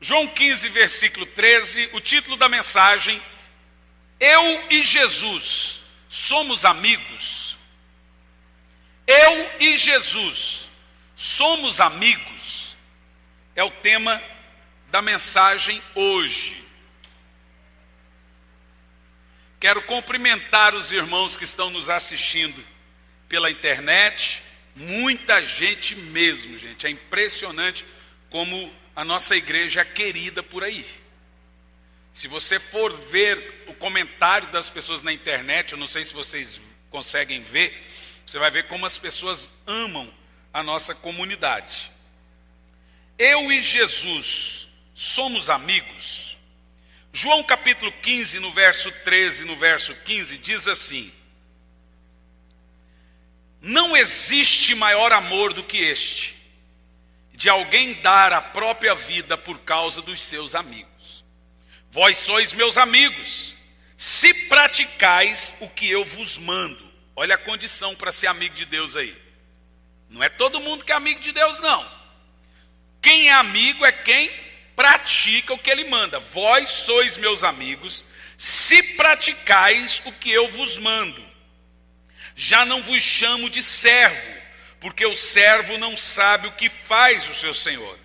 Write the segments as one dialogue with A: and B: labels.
A: João 15, versículo 13, o título da mensagem: Eu e Jesus somos amigos. Eu e Jesus somos amigos. É o tema da mensagem hoje. Quero cumprimentar os irmãos que estão nos assistindo pela internet. Muita gente mesmo, gente. É impressionante como a nossa igreja é querida por aí. Se você for ver o comentário das pessoas na internet, eu não sei se vocês conseguem ver, você vai ver como as pessoas amam a nossa comunidade. Eu e Jesus somos amigos. João capítulo 15, no verso 13, no verso 15, diz assim: Não existe maior amor do que este, de alguém dar a própria vida por causa dos seus amigos. Vós sois meus amigos, se praticais o que eu vos mando. Olha a condição para ser amigo de Deus aí. Não é todo mundo que é amigo de Deus, não. Quem é amigo é quem pratica o que ele manda. Vós sois meus amigos, se praticais o que eu vos mando. Já não vos chamo de servo, porque o servo não sabe o que faz o seu senhor.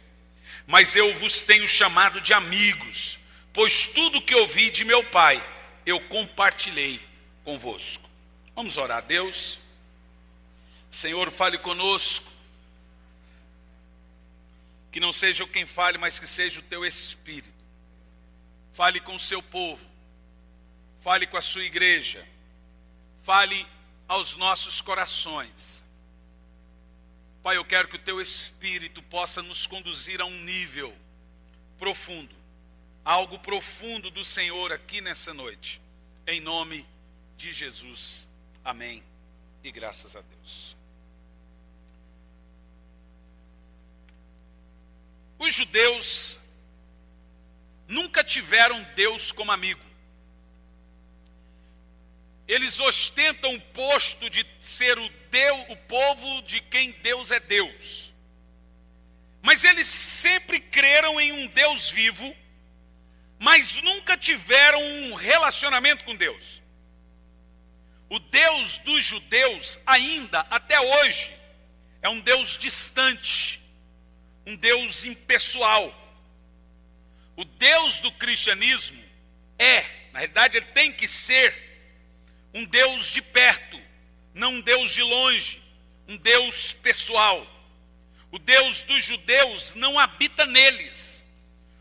A: Mas eu vos tenho chamado de amigos, pois tudo que ouvi de meu Pai, eu compartilhei convosco. Vamos orar a Deus. Senhor, fale conosco. Que não seja eu quem fale, mas que seja o teu Espírito. Fale com o seu povo. Fale com a sua igreja. Fale aos nossos corações. Pai, eu quero que o teu Espírito possa nos conduzir a um nível profundo, algo profundo do Senhor aqui nessa noite. Em nome de Jesus. Amém. E graças a Deus. Os judeus nunca tiveram Deus como amigo. Eles ostentam o posto de ser o povo de quem Deus é Deus. Mas eles sempre creram em um Deus vivo, mas nunca tiveram um relacionamento com Deus. O Deus dos judeus, ainda até hoje, é um Deus distante, um Deus impessoal. O Deus do cristianismo na realidade, ele tem que ser um Deus de perto, não um Deus de longe, um Deus pessoal. O Deus dos judeus não habita neles.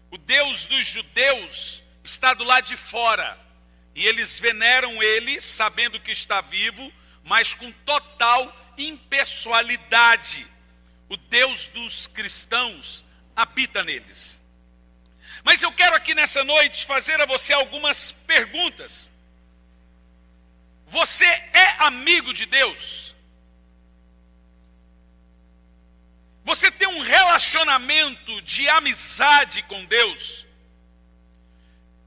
A: O Deus dos judeus está do lado de fora. E eles veneram ele, sabendo que está vivo, mas com total impessoalidade. O Deus dos cristãos habita neles. Mas eu quero aqui nessa noite fazer a você algumas perguntas. Você é amigo de Deus? Você tem um relacionamento de amizade com Deus?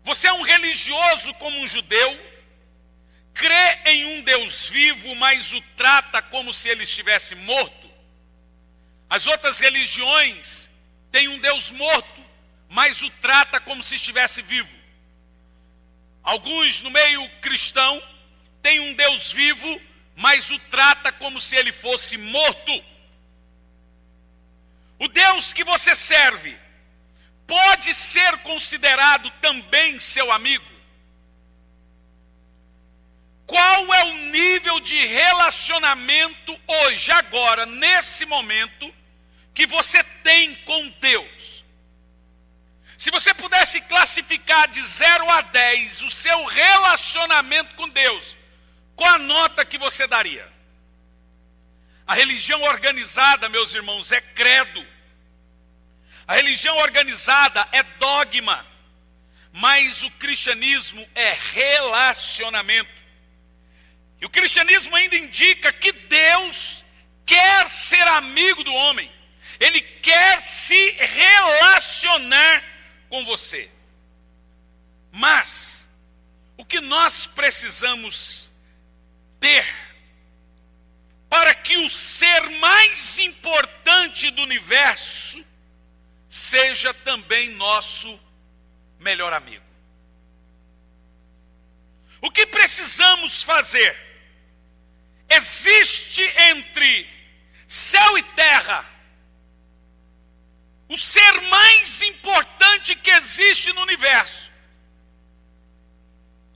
A: Você é um religioso como um judeu? Crê em um Deus vivo, mas o trata como se ele estivesse morto? As outras religiões têm um Deus morto, mas o trata como se estivesse vivo. Alguns no meio cristão têm um Deus vivo, mas o trata como se ele fosse morto. O Deus que você serve pode ser considerado também seu amigo? Qual é o nível de relacionamento hoje, agora, nesse momento, que você tem com Deus? Se você pudesse classificar de 0 a 10 o seu relacionamento com Deus, qual a nota que você daria? A religião organizada, meus irmãos, é credo. A religião organizada é dogma. Mas o cristianismo é relacionamento. E o cristianismo ainda indica que Deus quer ser amigo do homem. Ele quer se relacionar com você. Mas o que nós precisamos ter para que o ser mais importante do universo seja também nosso melhor amigo. O que precisamos fazer? Existe entre céu e terra o ser mais importante que existe no universo.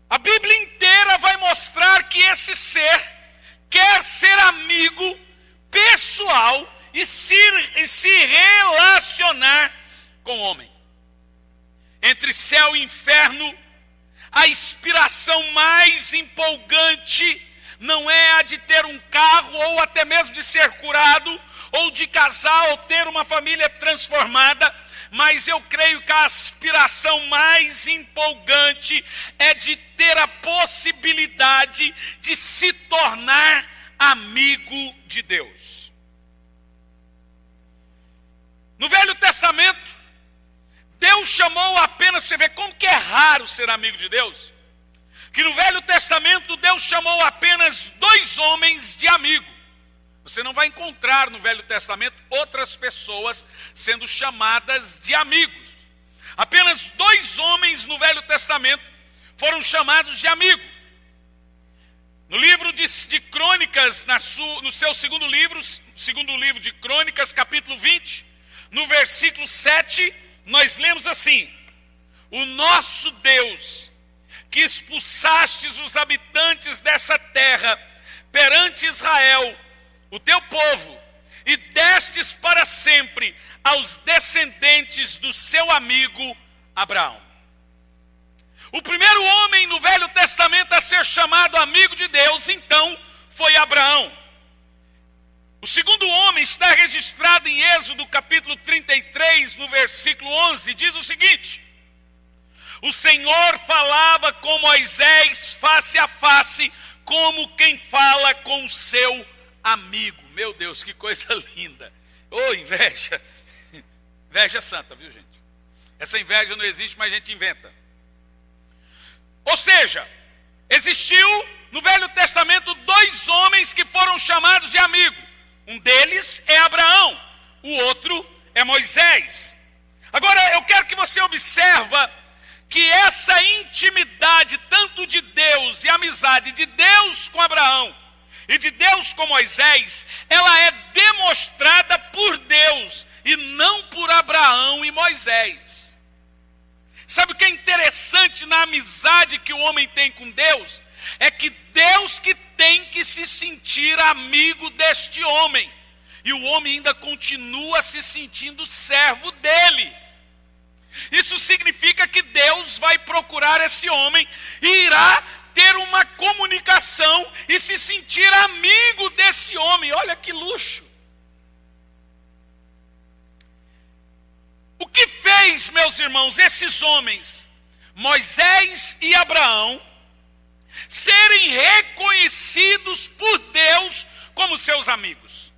A: A Bíblia inteira vai mostrar que esse ser quer ser amigo pessoal e se relacionar com o homem. Entre céu e inferno, a inspiração mais empolgante não é a de ter um carro, ou até mesmo de ser curado, ou de casar, ou ter uma família transformada, mas eu creio que a aspiração mais empolgante é de ter a possibilidade de se tornar amigo de Deus. No Velho Testamento, Deus chamou apenas, você vê como que é raro ser amigo de Deus, que no Velho Testamento Deus chamou apenas 2 homens de amigo. Você não vai encontrar no Velho Testamento outras pessoas sendo chamadas de amigos. Apenas 2 homens no Velho Testamento foram chamados de amigo. No livro de Crônicas, no seu segundo livro de Crônicas, capítulo 20, no versículo 7, nós lemos assim: o nosso Deus, que expulsastes os habitantes dessa terra perante Israel, o teu povo, e destes para sempre aos descendentes do seu amigo Abraão. O primeiro homem no Velho Testamento a ser chamado amigo de Deus, então, foi Abraão. O segundo homem está registrado em Êxodo capítulo 33, no versículo 11, diz o seguinte: o Senhor falava com Moisés face a face, como quem fala com o seu amigo. Meu Deus, que coisa linda. Ô, inveja. Inveja santa, viu, gente? Essa inveja não existe, mas a gente inventa. Ou seja, existiu no Velho Testamento 2 homens que foram chamados de amigo. Um deles é Abraão, o outro é Moisés. Agora, eu quero que você observe que essa intimidade, tanto de Deus e amizade de Deus com Abraão e de Deus com Moisés, ela é demonstrada por Deus e não por Abraão e Moisés. Sabe o que é interessante na amizade que o homem tem com Deus? É que Deus que tem que se sentir amigo deste homem, e o homem ainda continua se sentindo servo dele. Isso significa que Deus vai procurar esse homem e irá ter uma comunicação e se sentir amigo desse homem. Olha que luxo! O que fez, meus irmãos, esses homens, Moisés e Abraão, serem reconhecidos por Deus como seus amigos?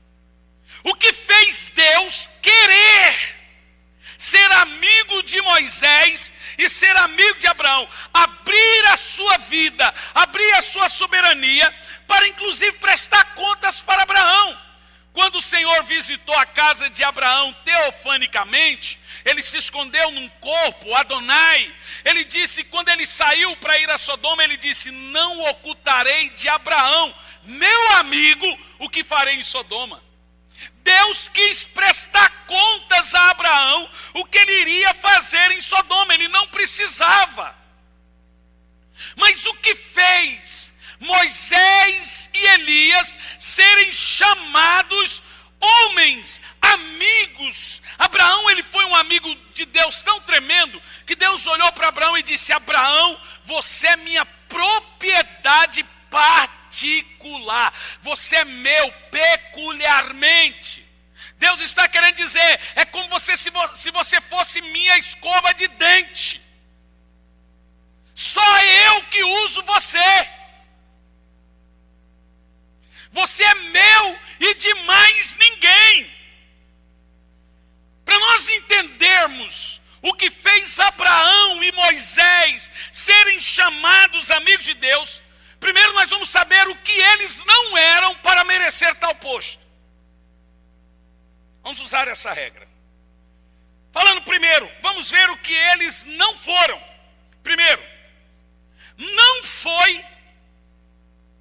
A: O que fez Deus querer ser amigo de Moisés e ser amigo de Abraão? Abrir a sua vida, abrir a sua soberania, para inclusive prestar contas para Abraão. Quando o Senhor visitou a casa de Abraão teofanicamente, ele se escondeu num corpo, Adonai. Ele disse, quando ele saiu para ir a Sodoma, ele disse: não ocultarei de Abraão, meu amigo, o que farei em Sodoma. Deus quis prestar contas a Abraão o que ele iria fazer em Sodoma. Ele não precisava. Mas o que fez Moisés e Elias serem chamados homens, amigos? Abraão, ele foi um amigo de Deus tão tremendo que Deus olhou para Abraão e disse: Abraão, você é minha propriedade particular, você é meu peculiarmente. Deus está querendo dizer, é como se você fosse minha escova de dente. Só eu que uso você. Você é meu e de mais ninguém. Para nós entendermos o que fez Abraão e Moisés serem chamados amigos de Deus, primeiro nós vamos saber o que eles não eram para merecer tal posto. Vamos usar essa regra. Falando vamos ver o que eles não foram. Primeiro, não foi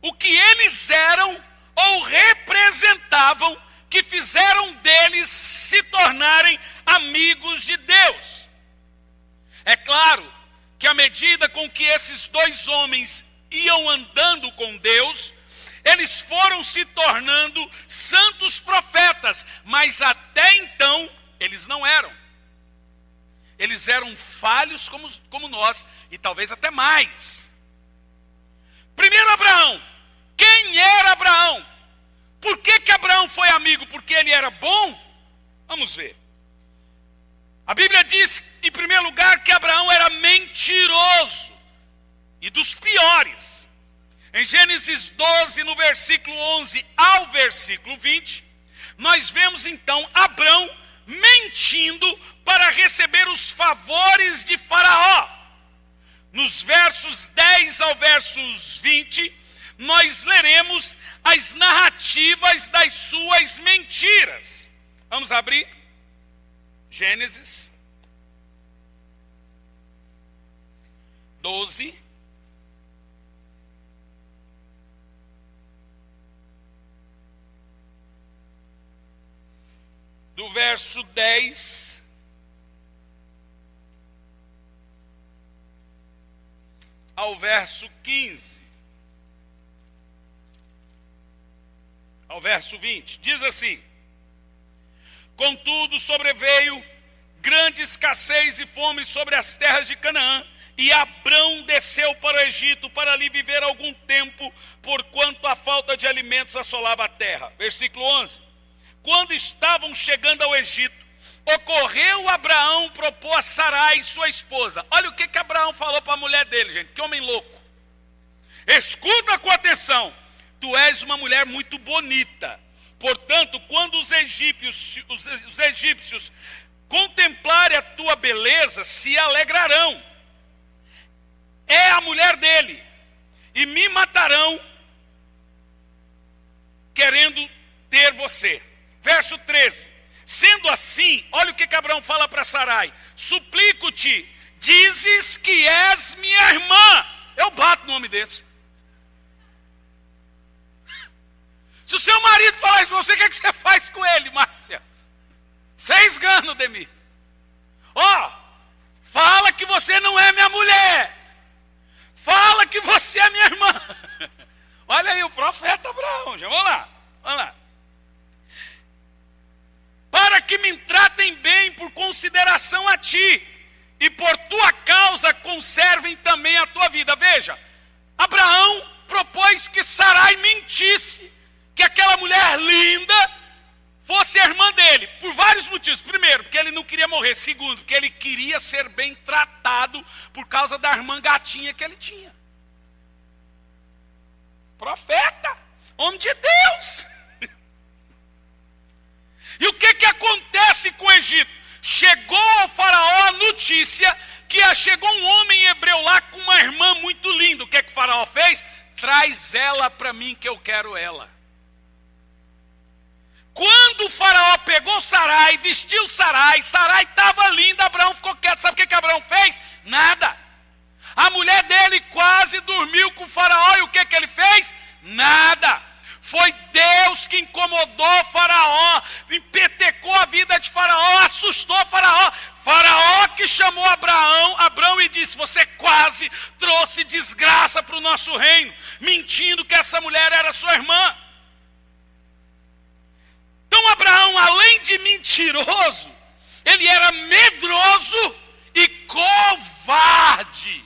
A: o que eles eram ou representavam que fizeram deles se tornarem amigos de Deus. É claro que à medida com que esses dois homens iam andando com Deus, eles foram se tornando santos profetas, mas até então eles não eram. Eles eram falhos como nós, e talvez até mais. Primeiro, Abraão. Quem era Abraão? Por que Abraão foi amigo? Porque ele era bom? Vamos ver. A Bíblia diz, em primeiro lugar, que Abraão era mentiroso, e dos piores. Em Gênesis 12, no versículo 11 ao versículo 20, nós vemos então Abraão mentindo para receber os favores de Faraó. Nos versos 10 ao versos 20, nós leremos as narrativas das suas mentiras. Vamos abrir Gênesis 12. Do verso 10 ao verso 15, ao verso 20, diz assim: contudo sobreveio grande escassez e fome sobre as terras de Canaã, e Abrão desceu para o Egito para ali viver algum tempo, porquanto a falta de alimentos assolava a terra. Versículo 11. Quando estavam chegando ao Egito, ocorreu Abraão propor a Sarai, sua esposa. Olha o que Abraão falou para a mulher dele, gente. Que homem louco. Escuta com atenção. Tu és uma mulher muito bonita. Portanto, quando os egípcios contemplarem a tua beleza, se alegrarão. É a mulher dele. E me matarão, querendo ter você. Verso 13, sendo assim, olha o que Abraão fala para Sarai: suplico-te, dizes que és minha irmã. Eu bato no nome desse. Se o seu marido falar isso para você, o que você faz com ele, Márcia? 6 ganos, Demir. Fala que você não é minha mulher. Fala que você é minha irmã. Olha aí o profeta Abraão, já vamos lá. Para que me tratem bem por consideração a ti, e por tua causa conservem também a tua vida. Veja, Abraão propôs que Sarai mentisse, que aquela mulher linda fosse a irmã dele, por vários motivos. Primeiro, porque ele não queria morrer. Segundo, porque ele queria ser bem tratado por causa da irmã gatinha que ele tinha. Profeta, homem de Deus. E o que acontece com o Egito? Chegou ao faraó a notícia que chegou um homem hebreu lá com uma irmã muito linda. O que o faraó fez? Traz ela para mim que eu quero ela. Quando o faraó pegou Sarai, vestiu Sarai estava linda, Abraão ficou quieto. Sabe o que Abraão fez? Nada. A mulher dele quase dormiu com o faraó, e o que ele fez? Nada. Foi Deus que incomodou Faraó, empetecou a vida de Faraó, assustou Faraó. Faraó que chamou Abraão e disse: você quase trouxe desgraça para o nosso reino, mentindo que essa mulher era sua irmã. Então Abraão, além de mentiroso, ele era medroso e covarde.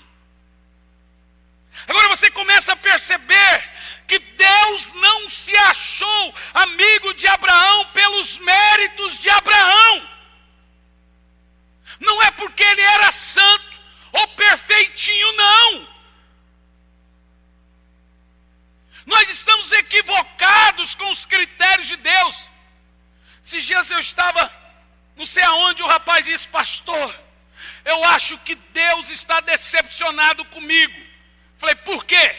A: Agora você começa a perceber que Deus não se achou amigo de Abraão pelos méritos de Abraão. Não é porque ele era santo ou perfeitinho, não. Nós estamos equivocados com os critérios de Deus. Esses dias eu estava, não sei aonde, o rapaz disse: pastor, eu acho que Deus está decepcionado comigo. Falei: por quê?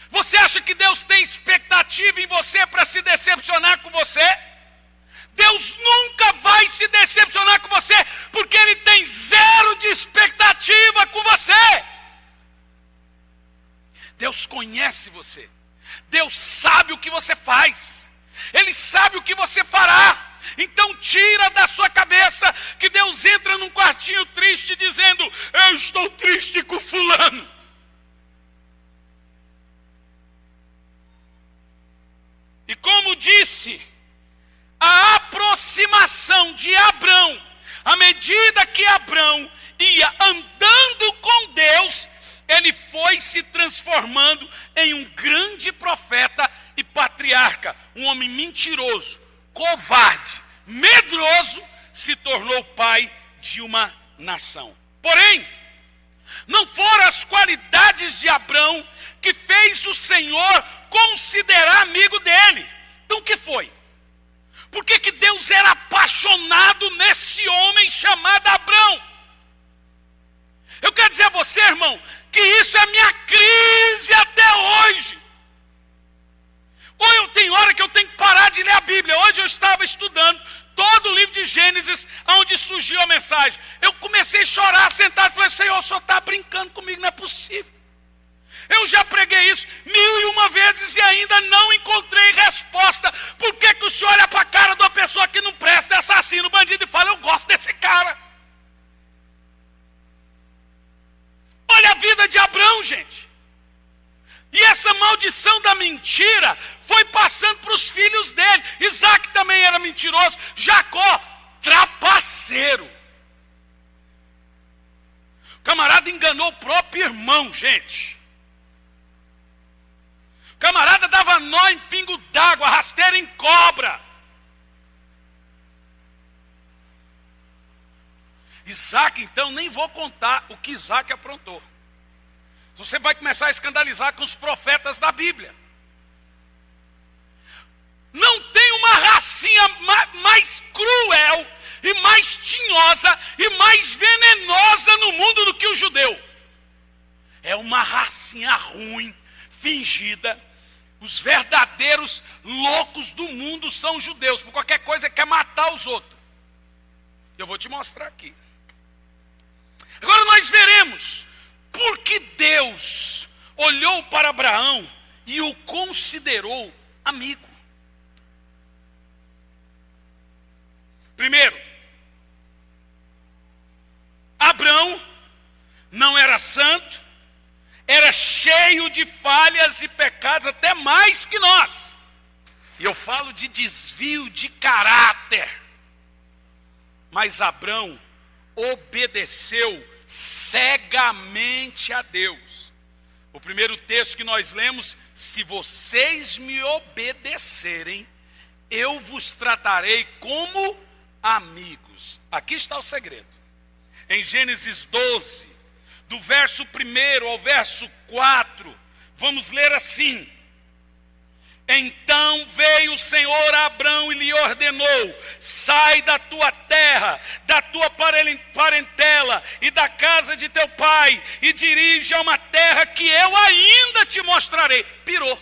A: Você acha que Deus tem expectativa em você para se decepcionar com você? Deus nunca vai se decepcionar com você, porque Ele tem zero de expectativa com você. Deus conhece você. Deus sabe o que você faz. Ele sabe o que você fará. Então tira da sua cabeça que Deus entra num quartinho triste dizendo: eu estou triste com fulano. E como disse, a aproximação de Abrão, à medida que Abrão ia andando com Deus, ele foi se transformando em um grande profeta e patriarca. Um homem mentiroso, covarde, medroso, se tornou pai de uma nação. Porém, não foram as qualidades de Abrão que fez o Senhor considerar amigo dele. Então o que foi? Por que Deus era apaixonado nesse homem chamado Abrão? Eu quero dizer a você, irmão, que isso é minha crise até hoje. Ou eu tenho hora que eu tenho que parar de ler a Bíblia. Hoje eu estava estudando todo o livro de Gênesis, onde surgiu a mensagem. Eu comecei a chorar, sentado, e falei: Senhor, o Senhor está brincando comigo, não é possível. Eu já preguei isso 1001 vezes e ainda não encontrei resposta. Por que o Senhor olha para a cara de uma pessoa que não presta, é assassino, bandido, e fala: eu gosto desse cara? Olha a vida de Abrão, gente. E essa maldição da mentira foi passando para os filhos dele. Isaac também era mentiroso. Jacó, trapaceiro. O camarada enganou o próprio irmão, gente. O camarada dava nó em pingo d'água, rasteira em cobra. Isaac, então, nem vou contar o que Isaac aprontou. Você vai começar a escandalizar com os profetas da Bíblia. Não tem uma racinha mais cruel e mais tinhosa e mais venenosa no mundo do que o judeu. É uma racinha ruim, fingida. Os verdadeiros loucos do mundo são os judeus. Por qualquer coisa quer matar os outros. Eu vou te mostrar aqui. Agora nós veremos por que Deus olhou para Abraão e o considerou amigo. Primeiro, Abraão não era santo, era cheio de falhas e pecados, até mais que nós. E eu falo de desvio de caráter. Mas Abrão obedeceu cegamente a Deus. O primeiro texto que nós lemos: se vocês me obedecerem, eu vos tratarei como amigos. Aqui está o segredo. Em Gênesis 12, do verso 1 ao verso 4, vamos ler assim: então veio o Senhor a Abrão e lhe ordenou: sai da tua terra, da tua parentela e da casa de teu pai, e dirige a uma terra que eu ainda te mostrarei. Pirou.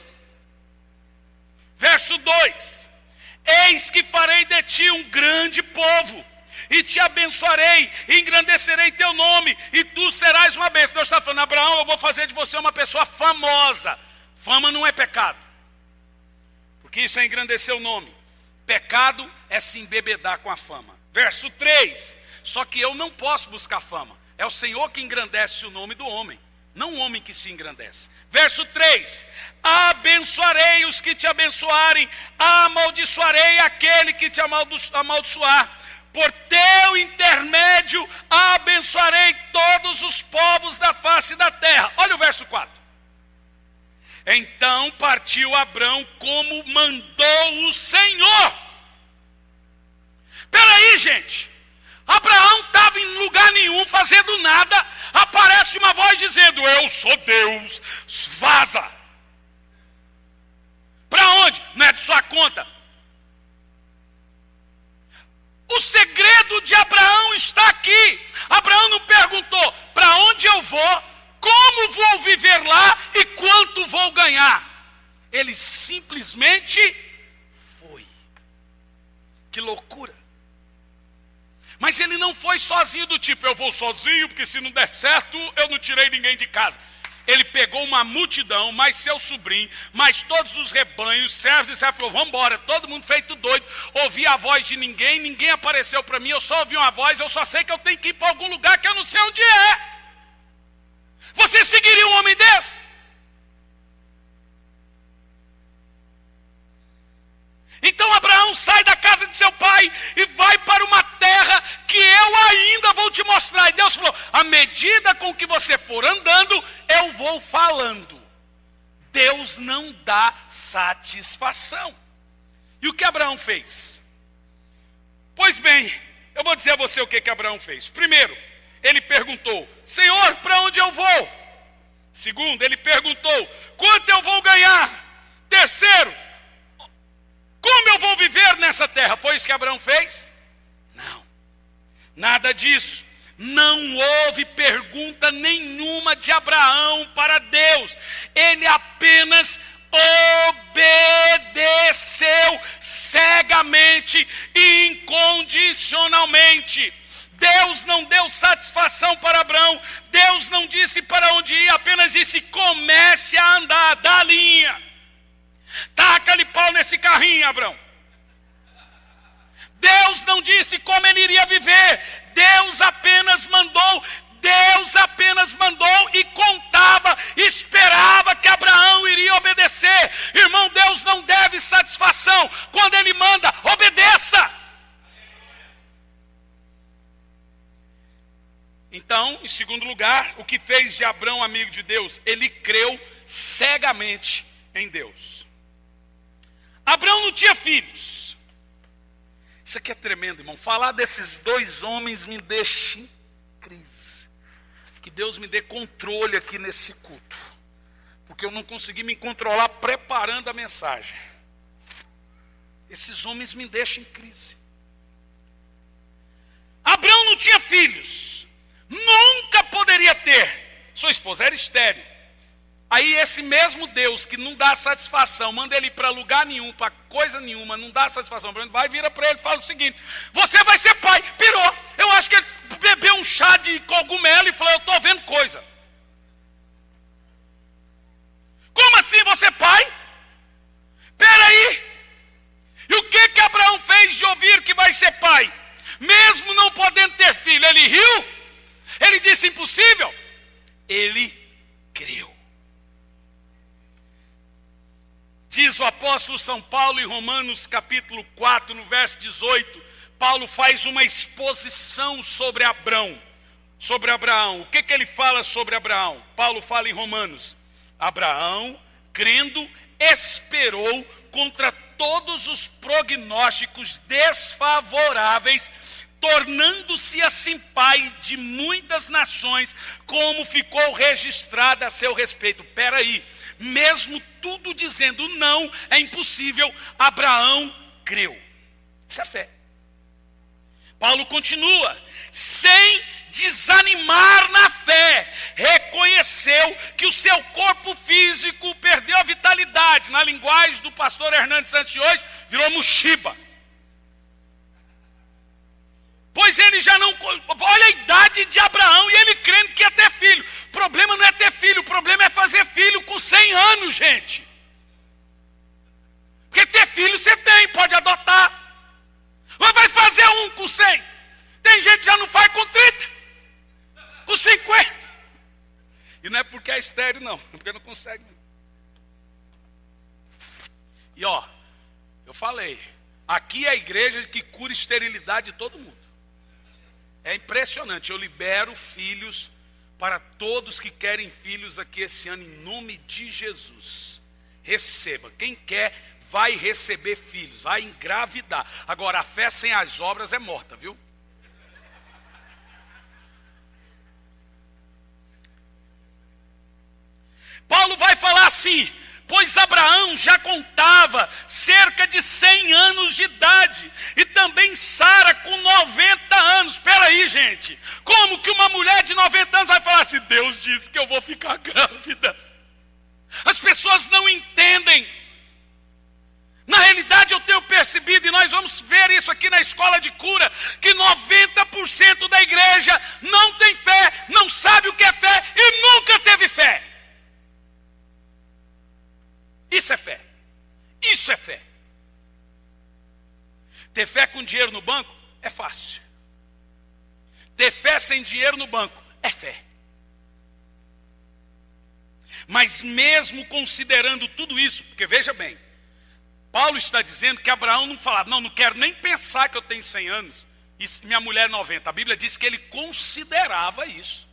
A: Verso 2: eis que farei de ti um grande povo, e te abençoarei, e engrandecerei teu nome, e tu serás uma bênção. Deus está falando: Abraão, eu vou fazer de você uma pessoa famosa. Fama não é pecado, porque isso é engrandecer o nome. Pecado é se embebedar com a fama. Verso 3: só que eu não posso buscar fama. É o Senhor que engrandece o nome do homem, não o homem que se engrandece. Verso 3: abençoarei os que te abençoarem, amaldiçoarei aquele que te amaldiçoar. Por teu intermédio abençoarei todos os povos da face da terra. Olha o verso 4. Então partiu Abrão como mandou o Senhor. Peraí, gente. Abraão estava em lugar nenhum, fazendo nada. Aparece uma voz dizendo: eu sou Deus, vaza. Para onde? Não é de sua conta. O segredo de Abraão está aqui. Abraão não perguntou: para onde eu vou, como vou viver lá e quanto vou ganhar. Ele simplesmente foi. Que loucura. sozinho do tipo, eu vou sozinho, porque se não der certo, eu não tirei ninguém de casa. Ele pegou uma multidão, mais seu sobrinho, mais todos os rebanhos, servos e servos, falou, vamos embora, todo mundo feito doido, ouvi a voz de ninguém, ninguém apareceu para mim, eu só ouvi uma voz, eu só sei que eu tenho que ir para algum lugar que eu não sei onde é. Você seguiria um homem desse? Então Abraão sai da casa de seu pai e vai para uma terra que eu ainda vou te mostrar. E Deus falou, à medida com que você for andando, eu vou falando. Deus não dá satisfação. E o que Abraão fez? Pois bem, eu vou dizer a você o que Abraão fez. Primeiro, ele perguntou, Senhor, para onde eu vou? Segundo, ele perguntou, quanto eu vou ganhar? Terceiro, como eu vou viver nessa terra? Foi isso que Abraão fez? Não, nada disso. Não houve pergunta nenhuma de Abraão para Deus. Ele apenas obedeceu cegamente e incondicionalmente. Deus não deu satisfação para Abraão. Deus não disse para onde ir, apenas disse, comece a andar, dá a linha. Taca-lhe pau nesse carrinho, Abraão. Deus não disse como ele iria viver. Deus apenas mandou e contava, esperava que Abraão iria obedecer. Irmão, Deus não deve satisfação. Quando ele manda, obedeça. Então, em segundo lugar, o que fez de Abraão amigo de Deus? Ele creu cegamente em Deus. Abraão não tinha filhos. Isso aqui é tremendo, irmão. Falar desses dois homens me deixa em crise. Que Deus me dê controle aqui nesse culto. Porque eu não consegui me controlar preparando a mensagem. Esses homens me deixam em crise. Abraão não tinha filhos. Nunca poderia ter. Sua esposa era estéril. Aí esse mesmo Deus que não dá satisfação, manda ele para lugar nenhum, para coisa nenhuma, não dá satisfação para ele, vai, vira para ele e fala o seguinte, você vai ser pai, pirou. Eu acho que ele bebeu um chá de cogumelo e falou, eu estou vendo coisa. Como assim você pai? Peraí. E o que Abraão fez de ouvir que vai ser pai? Mesmo não podendo ter filho, ele riu? Ele disse impossível? Ele creu. Diz o apóstolo São Paulo em Romanos capítulo 4, no verso 18, Paulo faz uma exposição sobre Abraão. O que ele fala sobre Abraão? Paulo fala em Romanos, Abraão, crendo, esperou contra todos os prognósticos desfavoráveis, tornando-se assim pai de muitas nações, como ficou registrado a seu respeito. Peraí, mesmo tudo dizendo não, é impossível, Abraão creu. Isso é fé. Paulo continua, sem desanimar na fé, reconheceu que o seu corpo físico perdeu a vitalidade. Na linguagem do pastor Hernandes Santos hoje, virou mochiba. Pois ele já não... Olha a idade de Abraão e ele crendo que ia ter filho. O problema não é ter filho, o problema é fazer filho com 100 anos, gente. Porque ter filho você tem, pode adotar. Mas vai fazer um com 100. Tem gente que já não faz com 30, com 50. E não é porque é estéril, não. É porque não consegue. E ó, eu falei, aqui é a igreja que cura esterilidade de todo mundo. É impressionante, eu libero filhos para todos que querem filhos aqui esse ano, em nome de Jesus. Receba, quem quer vai receber filhos, vai engravidar. Agora, a fé sem as obras é morta, viu? Paulo vai falar assim, pois Abraão já contava cerca de 100 anos de idade, e também Sara com 90 anos. Espera aí, gente, como que uma mulher de 90 anos vai falar assim, Deus disse que eu vou ficar grávida? As pessoas não entendem. Na realidade eu tenho percebido, e nós vamos ver isso aqui na escola de cura, que 90% da igreja não tem fé, não sabe o que é fé e nunca teve fé. Isso é fé. Isso é fé. Ter fé com dinheiro no banco é fácil. Ter fé sem dinheiro no banco é fé. Mas mesmo considerando tudo isso, porque veja bem, Paulo está dizendo que Abraão não falava, não quero nem pensar que eu tenho 100 anos e minha mulher 90. A Bíblia diz que ele considerava isso.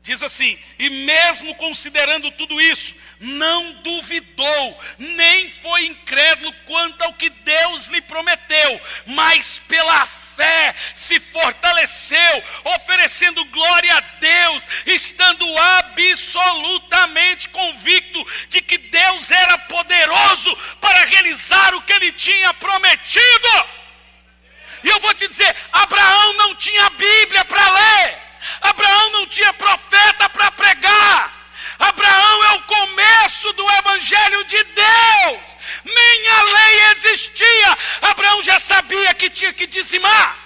A: Diz assim, e mesmo considerando tudo isso, não duvidou, nem foi incrédulo quanto ao que Deus lhe prometeu, mas pela fé se fortaleceu, oferecendo glória a Deus, estando absolutamente convicto de que Deus era poderoso para realizar o que ele tinha prometido. E eu vou te dizer, Abraão não tinha Bíblia para ler. Abraão não tinha profeta para pregar. Abraão é o começo do evangelho de Deus. Nem a lei existia. Abraão já sabia que tinha que dizimar.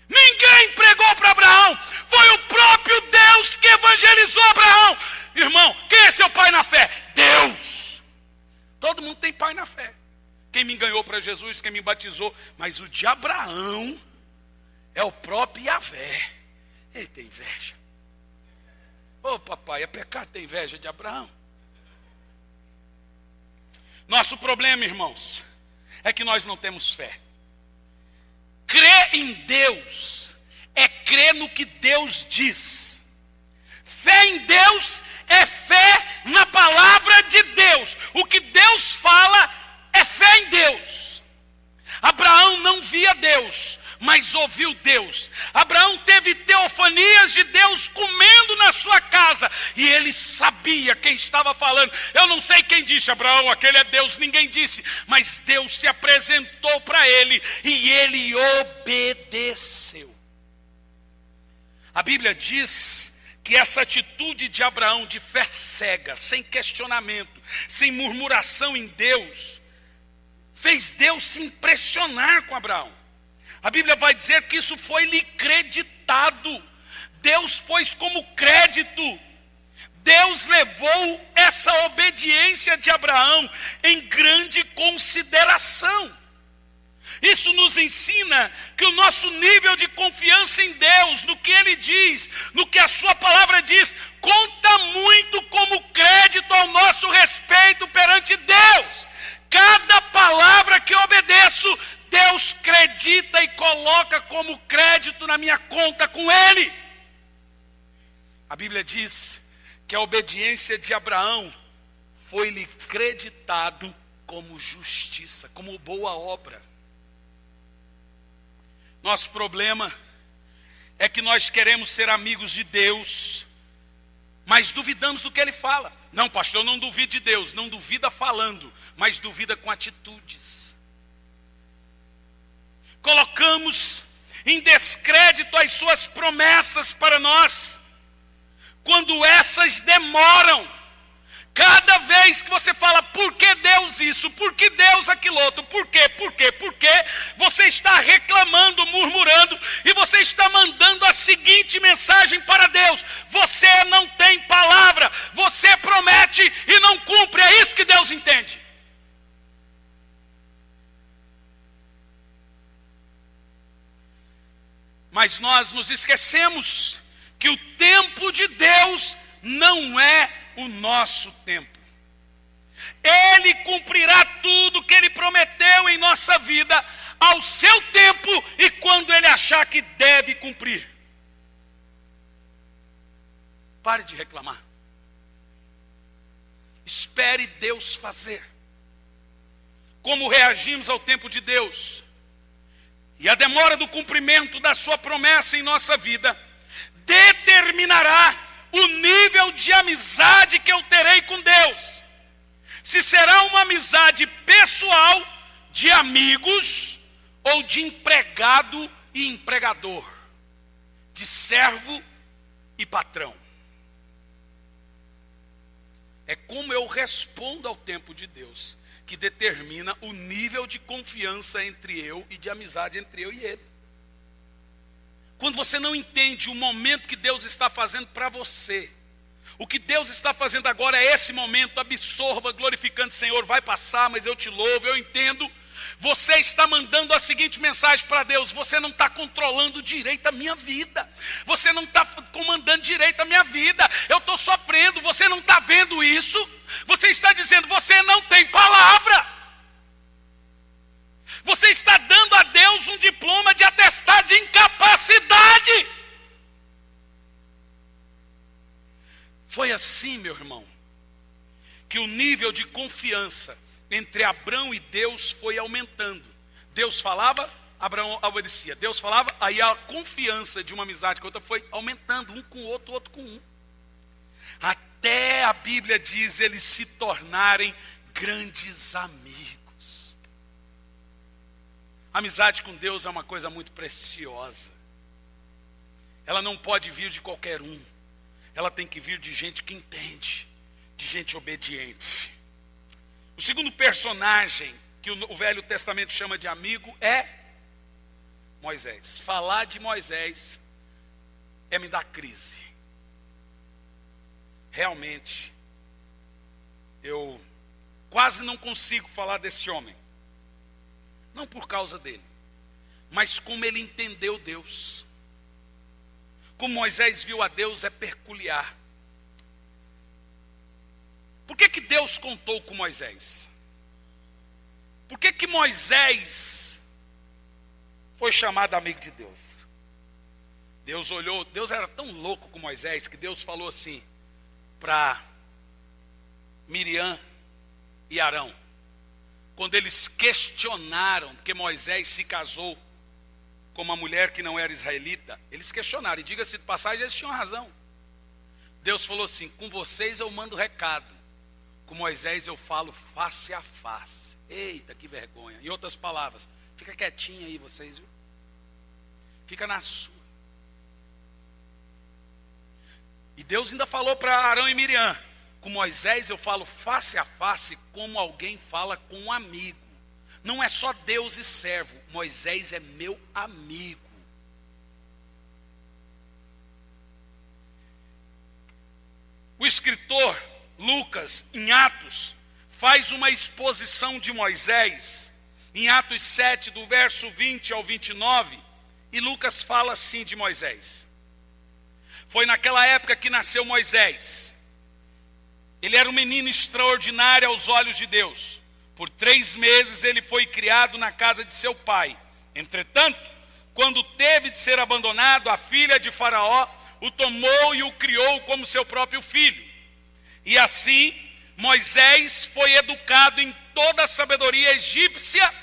A: Ninguém pregou para Abraão. Foi o próprio Deus que evangelizou Abraão. Irmão, quem é seu pai na fé? Deus. Todo mundo tem pai na fé. Quem me ganhou para Jesus, quem me batizou. Mas o de Abraão é o próprio Yahvé. Ele tem inveja. Ô papai, é pecado ter inveja de Abraão. Nosso problema, irmãos, é que nós não temos fé. Crer em Deus é crer no que Deus diz. Fé em Deus é fé na palavra de Deus. O que Deus fala é fé em Deus. Abraão não via Deus, mas ouviu Deus. Abraão teve teofanias de Deus comendo na sua casa, e ele sabia quem estava falando. Eu não sei quem disse, Abraão, aquele é Deus, ninguém disse, mas Deus se apresentou para ele, e ele obedeceu. A Bíblia diz que essa atitude de Abraão, de fé cega, sem questionamento, sem murmuração em Deus, fez Deus se impressionar com Abraão. A Bíblia vai dizer que isso foi-lhe creditado. Deus pôs como crédito. Deus levou essa obediência de Abraão em grande consideração. Isso nos ensina que o nosso nível de confiança em Deus, no que Ele diz, no que a sua palavra diz, conta muito como crédito ao nosso respeito perante Deus. Cada palavra que obedeço, Deus acredita e coloca como crédito na minha conta com Ele. A Bíblia diz que a obediência de Abraão foi-lhe creditado como justiça, como boa obra. Nosso problema é que nós queremos ser amigos de Deus, mas duvidamos do que Ele fala. Não, pastor, eu não duvido de Deus. Não duvida falando, mas duvida com atitudes. Colocamos em descrédito as suas promessas para nós, quando essas demoram. Cada vez que você fala, por que Deus isso, por que Deus aquilo outro, por quê, você está reclamando, murmurando, e você está mandando a seguinte mensagem para Deus: você não tem palavra, você promete e não cumpre. É isso que Deus entende. Mas nós nos esquecemos que o tempo de Deus não é o nosso tempo. Ele cumprirá tudo que Ele prometeu em nossa vida ao seu tempo e quando Ele achar que deve cumprir. Pare de reclamar. Espere Deus fazer. Como reagimos ao tempo de Deus e a demora do cumprimento da sua promessa em nossa vida determinará o nível de amizade que eu terei com Deus. Se será uma amizade pessoal, de amigos, ou de empregado e empregador, de servo e patrão. É como eu respondo ao tempo de Deus que determina o nível de confiança entre eu e de amizade entre eu e ele. Quando você não entende o momento que Deus está fazendo para você, o que Deus está fazendo agora é esse momento, absorva, glorificando, Senhor, vai passar, mas eu te louvo, eu entendo. Você está mandando a seguinte mensagem para Deus: você não está controlando direito a minha vida, você não está comandando direito a minha vida, eu estou sofrendo, você não está vendo isso? Você está dizendo, você não tem palavra. Você está dando a Deus um diploma de atestado de incapacidade. Foi assim, meu irmão, que o nível de confiança entre Abrão e Deus foi aumentando. Deus falava, Abraão obedecia. Deus falava, aí a confiança de uma amizade com a outra foi aumentando, um com o outro com um. Até a Bíblia diz eles se tornarem grandes amigos. A amizade com Deus é uma coisa muito preciosa. Ela não pode vir de qualquer um. Ela tem que vir de gente que entende, de gente obediente. O segundo personagem que o Velho Testamento chama de amigo é Moisés. Falar de Moisés é me dar crise. Realmente, eu quase não consigo falar desse homem. Não por causa dele, mas como ele entendeu Deus. Como Moisés viu a Deus é peculiar. Por que Deus contou com Moisés? Por que Moisés foi chamado amigo de Deus? Deus olhou, Deus era tão louco com Moisés que Deus falou assim para Miriam e Arão. Quando eles questionaram, porque Moisés se casou com uma mulher que não era israelita, eles questionaram, e diga-se de passagem, eles tinham razão. Deus falou assim, com vocês eu mando recado, com Moisés eu falo face a face. Eita, que vergonha. Em outras palavras, fica quietinho aí vocês, viu? Fica na sua. E Deus ainda falou para Arão e Miriam, com Moisés eu falo face a face, como alguém fala com um amigo. Não é só Deus e servo, Moisés é meu amigo. O escritor Lucas, em Atos, faz uma exposição de Moisés, em Atos 7, do verso 20 ao 29, e Lucas fala assim de Moisés. Foi naquela época que nasceu Moisés. Ele era um menino extraordinário aos olhos de Deus. Por 3 meses ele foi criado na casa de seu pai. Entretanto, quando teve de ser abandonado, a filha de Faraó o tomou e o criou como seu próprio filho. E assim, Moisés foi educado em toda a sabedoria egípcia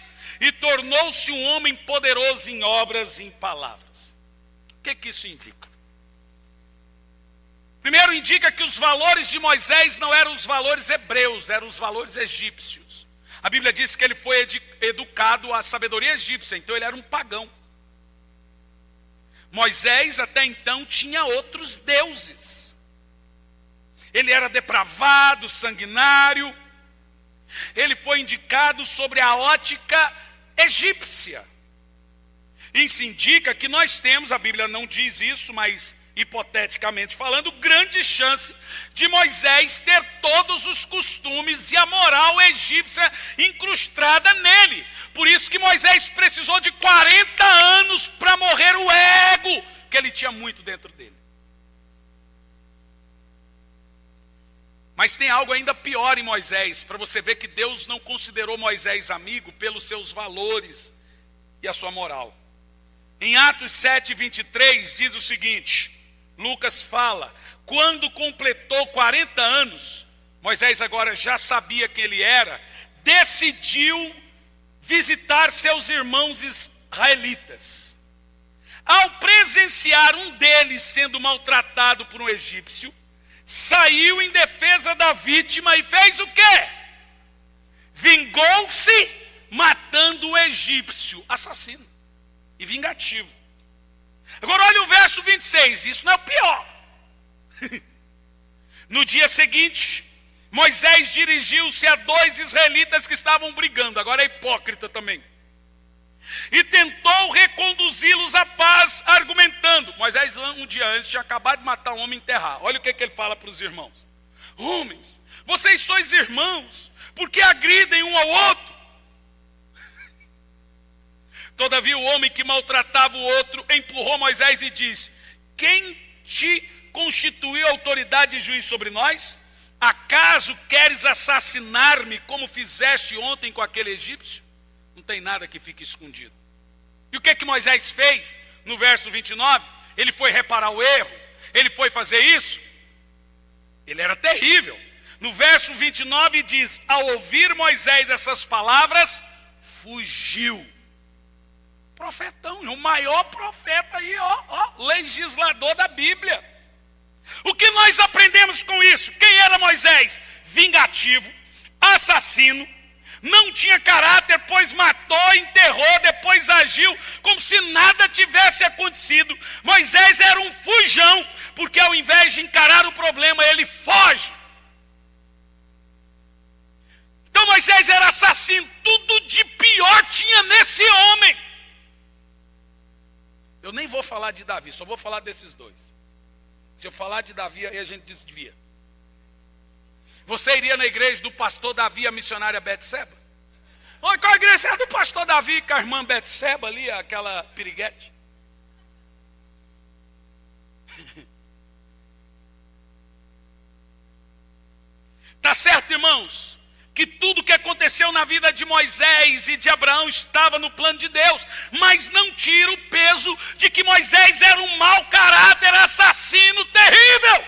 A: e tornou-se um homem poderoso em obras e em palavras. O que isso indica? Primeiro, indica que os valores de Moisés não eram os valores hebreus, eram os valores egípcios. A Bíblia diz que ele foi educado à sabedoria egípcia, então ele era um pagão. Moisés até então tinha outros deuses. Ele era depravado, sanguinário. Ele foi indicado sobre a ótica egípcia. Isso indica que nós temos, a Bíblia não diz isso, mas hipoteticamente falando, grande chance de Moisés ter todos os costumes e a moral egípcia incrustada nele. Por isso que Moisés precisou de 40 anos para morrer o ego, que ele tinha muito dentro dele. Mas tem algo ainda pior em Moisés, para você ver que Deus não considerou Moisés amigo pelos seus valores e a sua moral. Em Atos 7, 23 diz o seguinte, Lucas fala, quando completou 40 anos, Moisés agora já sabia quem ele era, decidiu visitar seus irmãos israelitas. Ao presenciar um deles sendo maltratado por um egípcio, saiu em defesa da vítima e fez o quê? Vingou-se matando o egípcio, assassino e vingativo. Agora olha o verso 26, isso não é o pior. No dia seguinte, Moisés dirigiu-se a 2 israelitas que estavam brigando, agora é hipócrita também, e tentou reconduzi-los à paz, argumentando. Moisés, um dia antes, tinha acabado de matar um homem e enterrar. Olha o que ele fala para os irmãos: homens, vocês sois irmãos, porque agridem um ao outro. Todavia o homem que maltratava o outro empurrou Moisés e disse: quem te constituiu autoridade e juiz sobre nós? Acaso queres assassinar-me como fizeste ontem com aquele egípcio? Não tem nada que fique escondido. E o que Moisés fez? No verso 29, ele foi reparar o erro, ele foi fazer isso. Ele era terrível. No verso 29 diz: ao ouvir Moisés essas palavras, fugiu. Profetão, o maior profeta aí, legislador da Bíblia. O que nós aprendemos com isso? Quem era Moisés? Vingativo, assassino, não tinha caráter, pois matou, enterrou, depois agiu como se nada tivesse acontecido. Moisés era um fujão, porque ao invés de encarar o problema, ele foge. Então Moisés era assassino, tudo de pior tinha nesse homem. Eu nem vou falar de Davi, só vou falar desses dois. Se eu falar de Davi, aí a gente desvia. Você iria na igreja do pastor Davi, a missionária Betseba? Oi, qual a igreja é do pastor Davi, com a irmã Betseba ali, aquela piriguete? Tá certo, irmãos? Que tudo que aconteceu na vida de Moisés e de Abraão estava no plano de Deus, mas não tira o peso de que Moisés era um mau caráter, assassino, terrível.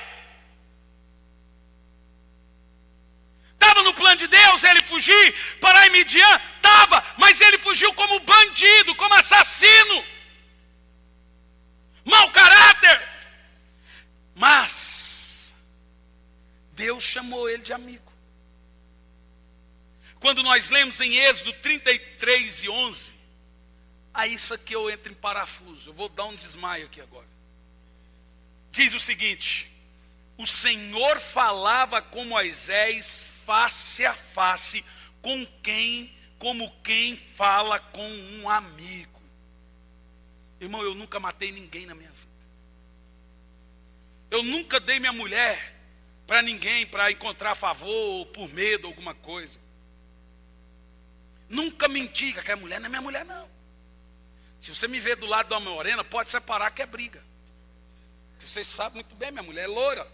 A: Estava no plano de Deus ele fugir para Midian? Estava, mas ele fugiu como bandido, como assassino, mau caráter. Mas Deus chamou ele de amigo. Quando nós lemos em Êxodo 33 e 11, aí isso aqui eu entro em parafuso, eu vou dar um desmaio aqui agora. Diz o seguinte: o Senhor falava com Moisés face a face, como quem fala com um amigo. Irmão, eu nunca matei ninguém na minha vida. Eu nunca dei minha mulher para ninguém, para encontrar favor, ou por medo, alguma coisa. Nunca menti, que aquela mulher não é minha mulher, não. Se você me ver do lado de uma morena, pode separar que é briga. Vocês sabem muito bem, minha mulher é loira.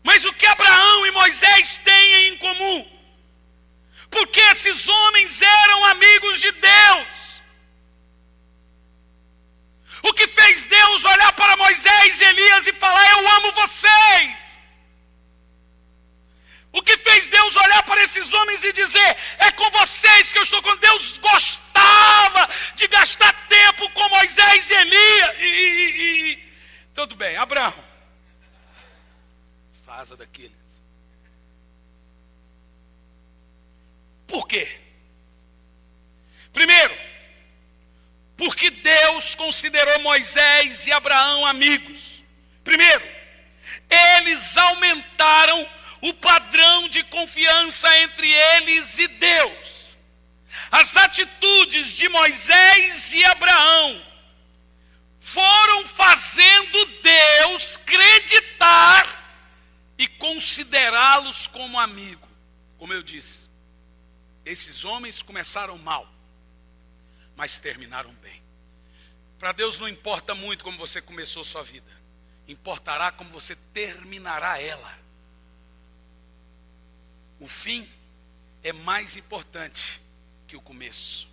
A: Mas o que Abraão e Moisés têm em comum? Porque esses homens eram amigos de Deus. O que fez Deus olhar para Moisés e Elias e falar: eu amo vocês? O que fez Deus olhar para esses homens e dizer: é com vocês que eu estou com Deus? Gostava de gastar tempo com Moisés e Elias. Tudo bem, Abraão. Asa daqueles. Por quê? Primeiro, porque Deus considerou Moisés e Abraão amigos. Primeiro, eles aumentaram o padrão de confiança entre eles e Deus. As atitudes de Moisés e Abraão foram fazendo Deus acreditar e considerá-los como amigo. Como eu disse, esses homens começaram mal, mas terminaram bem. Para Deus não importa muito como você começou sua vida, importará como você terminará ela. O fim é mais importante que o começo.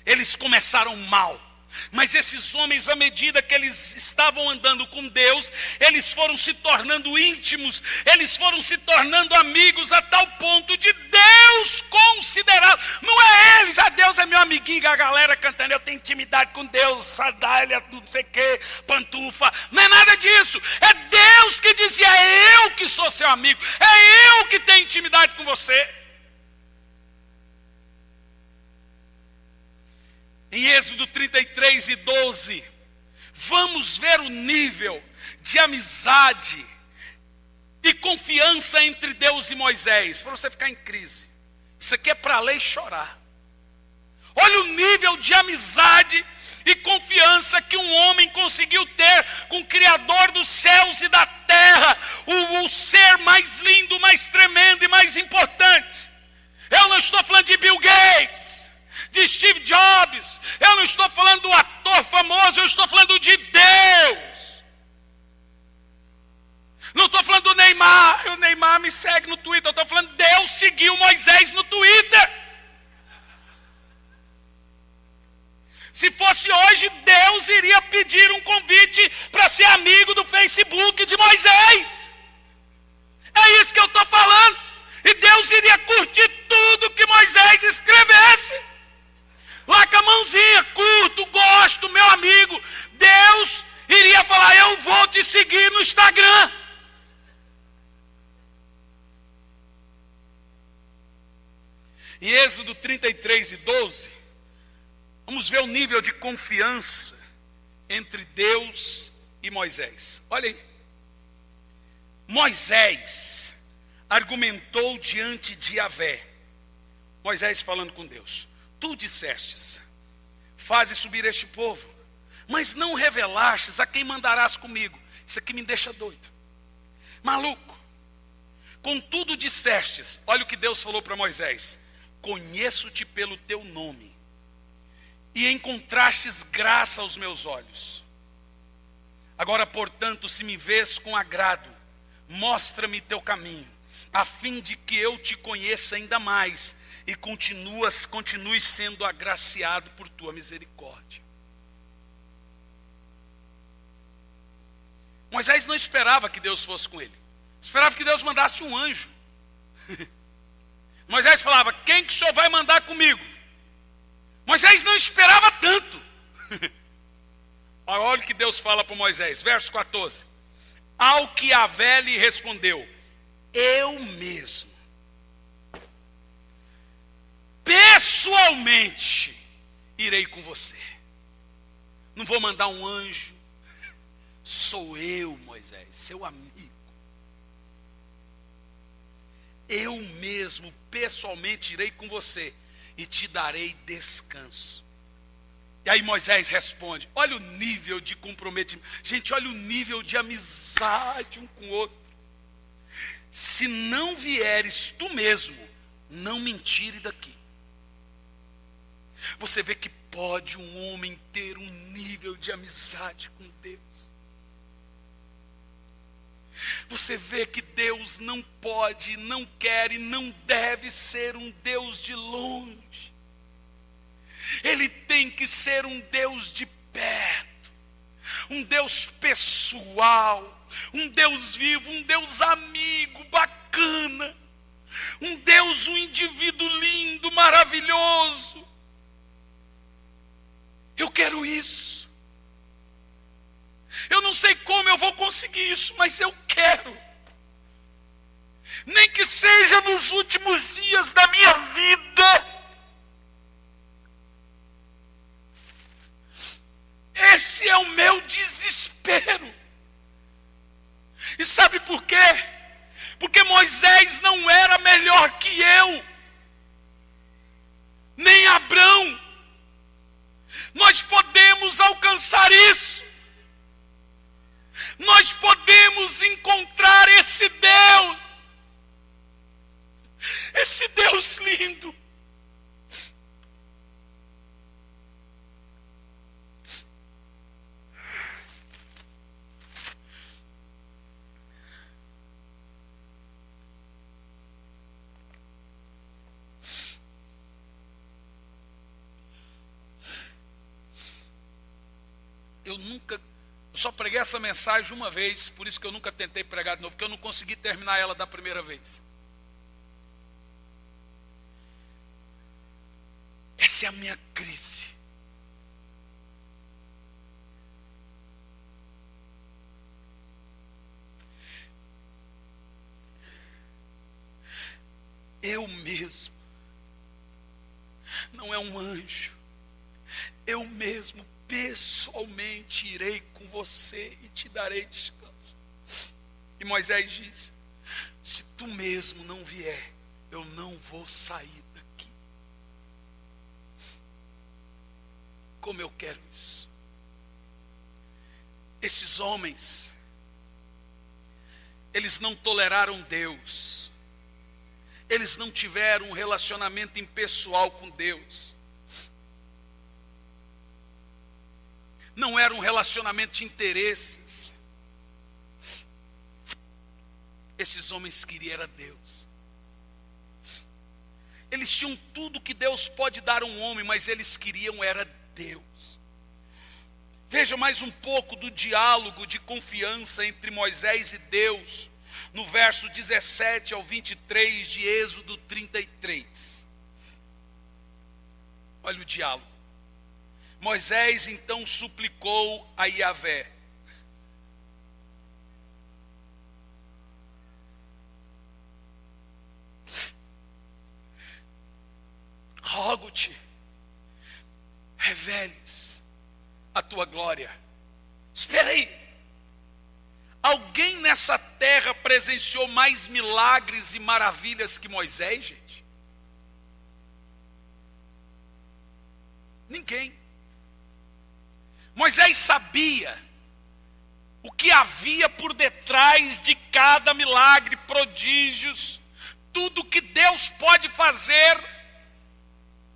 A: Eles começaram mal, mas esses homens, à medida que eles estavam andando com Deus, eles foram se tornando íntimos, eles foram se tornando amigos a tal ponto de Deus considerar. Não é eles, Deus é meu amiguinho, a galera cantando, eu tenho intimidade com Deus, Sadália, não sei o que, pantufa. Não é nada disso, é Deus que dizia: é eu que sou seu amigo, é eu que tenho intimidade com você. Em Êxodo 33 e 12, vamos ver o nível de amizade e confiança entre Deus e Moisés, para você ficar em crise. Isso aqui é para ler e chorar. Olha o nível de amizade e confiança que um homem conseguiu ter com o Criador dos céus e da terra, o ser mais lindo, mais tremendo e mais importante. Eu não estou falando de Bill Gates, de Steve Jobs, eu não estou falando do ator famoso, eu estou falando de Deus. Não estou falando do Neymar, o Neymar me segue no Twitter, eu estou falando Deus seguiu Moisés no Twitter. Se fosse hoje, Deus iria pedir um convite para ser amigo do Facebook de Moisés. É isso que eu estou falando. E Deus iria curtir tudo que Moisés escrevesse. Lá com a mãozinha, curto, gosto, meu amigo. Deus iria falar, eu vou te seguir no Instagram. Em Êxodo 33:12, vamos ver o nível de confiança entre Deus e Moisés. Olha aí. Moisés argumentou diante de Yahvé. Moisés falando com Deus. Tu dissestes, faze subir este povo, mas não revelastes a quem mandarás comigo. Isso aqui me deixa doido. Maluco. Contudo dissestes, olha o que Deus falou para Moisés. Conheço-te pelo teu nome. E encontrastes graça aos meus olhos. Agora, portanto, se me vês com agrado, mostra-me teu caminho, a fim de que eu te conheça ainda mais e continue sendo agraciado por tua misericórdia. Moisés não esperava que Deus fosse com ele. Esperava que Deus mandasse um anjo. Moisés falava, quem que o senhor vai mandar comigo? Moisés não esperava tanto. Olha o que Deus fala para Moisés, verso 14. Ao que Yahvé lhe respondeu, eu mesmo, pessoalmente, irei com você. Não vou mandar um anjo. Sou eu, Moisés, seu amigo. Eu mesmo, pessoalmente, irei com você e te darei descanso. E aí Moisés responde, olha o nível de comprometimento. Gente, olha o nível de amizade um com o outro. Se não vieres tu mesmo, não me tire daqui. Você vê que pode um homem ter um nível de amizade com Deus. Você vê que Deus não pode, não quer e não deve ser um Deus de longe. Ele tem que ser um Deus de perto, um Deus pessoal, um Deus vivo, um Deus amigo, bacana, um Deus, um indivíduo lindo, maravilhoso. Eu quero isso. Eu não sei como eu vou conseguir isso, mas eu quero. Nem que seja nos últimos dias da minha vida. Esse é o meu desespero. E sabe por quê? Porque Moisés não era melhor que eu, nem Abrão. Nós podemos alcançar isso. Nós podemos encontrar esse Deus lindo. Eu só preguei essa mensagem uma vez, por isso que eu nunca tentei pregar de novo, porque eu não consegui terminar ela da primeira vez. Essa é a minha crise. Eu mesmo, não é um anjo, eu mesmo pessoalmente irei com você e te darei descanso. E Moisés diz: se tu mesmo não vier, eu não vou sair daqui. Como eu quero isso. Esses homens, eles não toleraram Deus. Eles não tiveram um relacionamento impessoal com Deus. Não era um relacionamento de interesses. Esses homens queriam era Deus. Eles tinham tudo que Deus pode dar a um homem, mas eles queriam era Deus. Veja mais um pouco do diálogo de confiança entre Moisés e Deus, no verso 17 ao 23 de Êxodo 33. Olha o diálogo. Moisés então suplicou a Yahvé: rogo-te, reveles a tua glória. Espera aí. Alguém nessa terra presenciou mais milagres e maravilhas que Moisés, gente? Ninguém. Moisés sabia o que havia por detrás de cada milagre, prodígios, tudo que Deus pode fazer.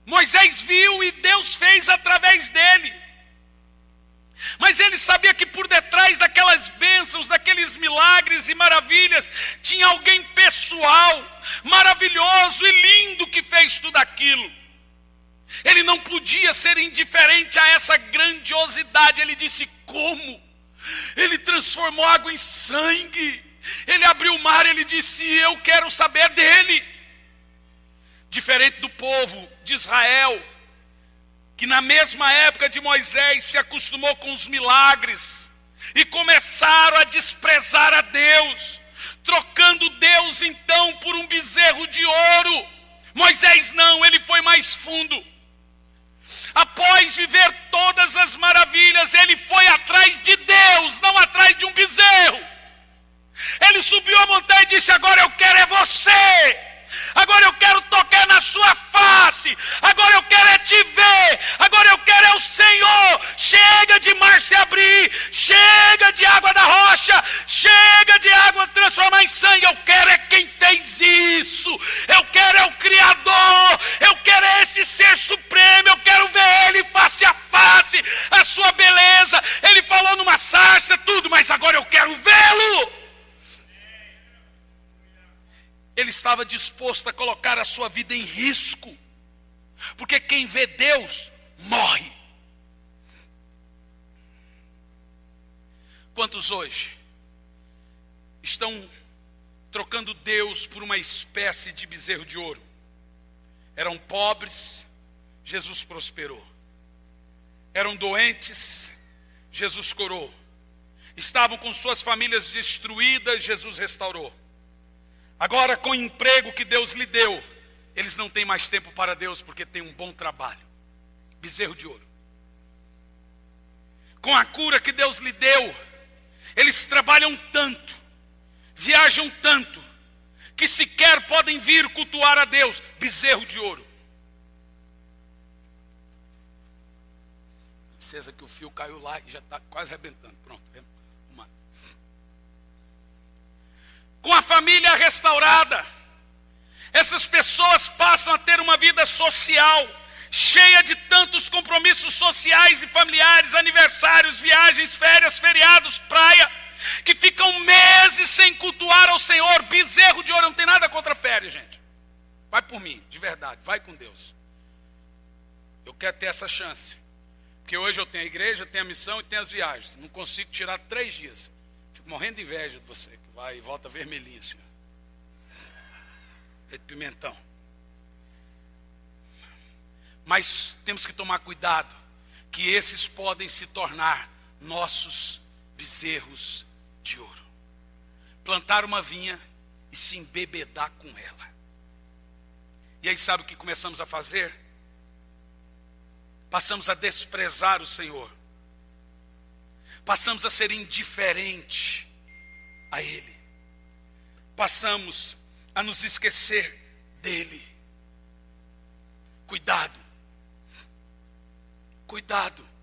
A: Moisés viu e Deus fez através dele. Mas ele sabia que por detrás daquelas bênçãos, daqueles milagres e maravilhas, tinha alguém pessoal, maravilhoso e lindo que fez tudo aquilo. Ele não podia ser indiferente a essa grandiosidade. Ele disse: como? Ele transformou água em sangue. Ele abriu o mar. Ele disse: eu quero saber dele. Diferente do povo de Israel, que na mesma época de Moisés se acostumou com os milagres e começaram a desprezar a Deus, trocando Deus então por um bezerro de ouro. Moisés não, ele foi mais fundo. Após viver todas as maravilhas, ele foi atrás de Deus, não atrás de um bezerro. Ele subiu a montanha e disse: agora eu quero é você. Agora eu quero tocar na sua face. Agora eu quero é te ver. Agora eu quero é o Senhor. Chega de mar se abrir. Chega de água da rocha. Chega de água transformar em sangue. Eu quero é quem fez isso. Eu quero é o Criador. Eu quero é esse ser supremo. Eu quero ver Ele face a face. A sua beleza. Ele falou numa sarça, tudo. Mas agora eu quero vê-lo. Ele estava disposto a colocar a sua vida em risco, porque quem vê Deus morre. Quantos hoje estão trocando Deus por uma espécie de bezerro de ouro? Eram pobres, Jesus prosperou. Eram doentes, Jesus curou. Estavam com suas famílias destruídas, Jesus restaurou. Agora, com o emprego que Deus lhe deu, eles não têm mais tempo para Deus, porque tem um bom trabalho. Bezerro de ouro. Com a cura que Deus lhe deu, eles trabalham tanto, viajam tanto, que sequer podem vir cultuar a Deus. Bezerro de ouro. Certeza que o fio caiu lá e já está quase arrebentando. Pronto, uma. Com a família restaurada, essas pessoas passam a ter uma vida social, cheia de tantos compromissos sociais e familiares, aniversários, viagens, férias, feriados, praia, que ficam meses sem cultuar ao Senhor. Bezerro de ouro. Não tem nada contra férias, gente. Vai por mim, de verdade, vai com Deus. Eu quero ter essa chance, porque hoje eu tenho a igreja, tenho a missão e tenho as viagens. Não consigo tirar 3 dias. Fico morrendo de inveja de você, que vai e volta vermelhinho assim. De pimentão. Mas temos que tomar cuidado, que esses podem se tornar nossos bezerros de ouro. Plantar uma vinha e se embebedar com ela. E aí sabe o que começamos a fazer? Passamos a desprezar o Senhor. Passamos a ser indiferente a Ele. Passamos a nos esquecer dEle. Cuidado. Cuidado.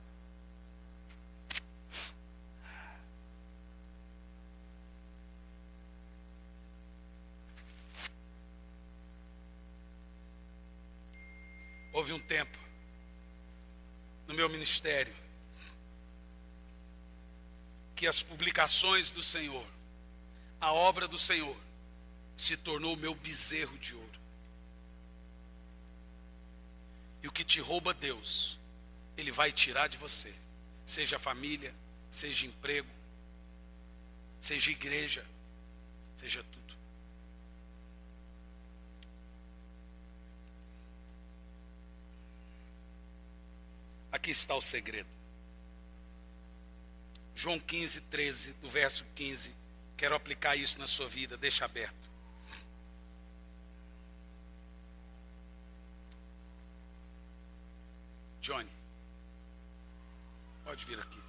A: Houve um tempo no meu ministério que as publicações do Senhor, a obra do Senhor, se tornou o meu bezerro de ouro. E o que te rouba Deus, Ele vai tirar de você. Seja família, seja emprego, seja igreja, seja tudo. Aqui está o segredo. João 15, 13, do verso 15. Quero aplicar isso na sua vida, deixa aberto. Johnny, pode vir aqui.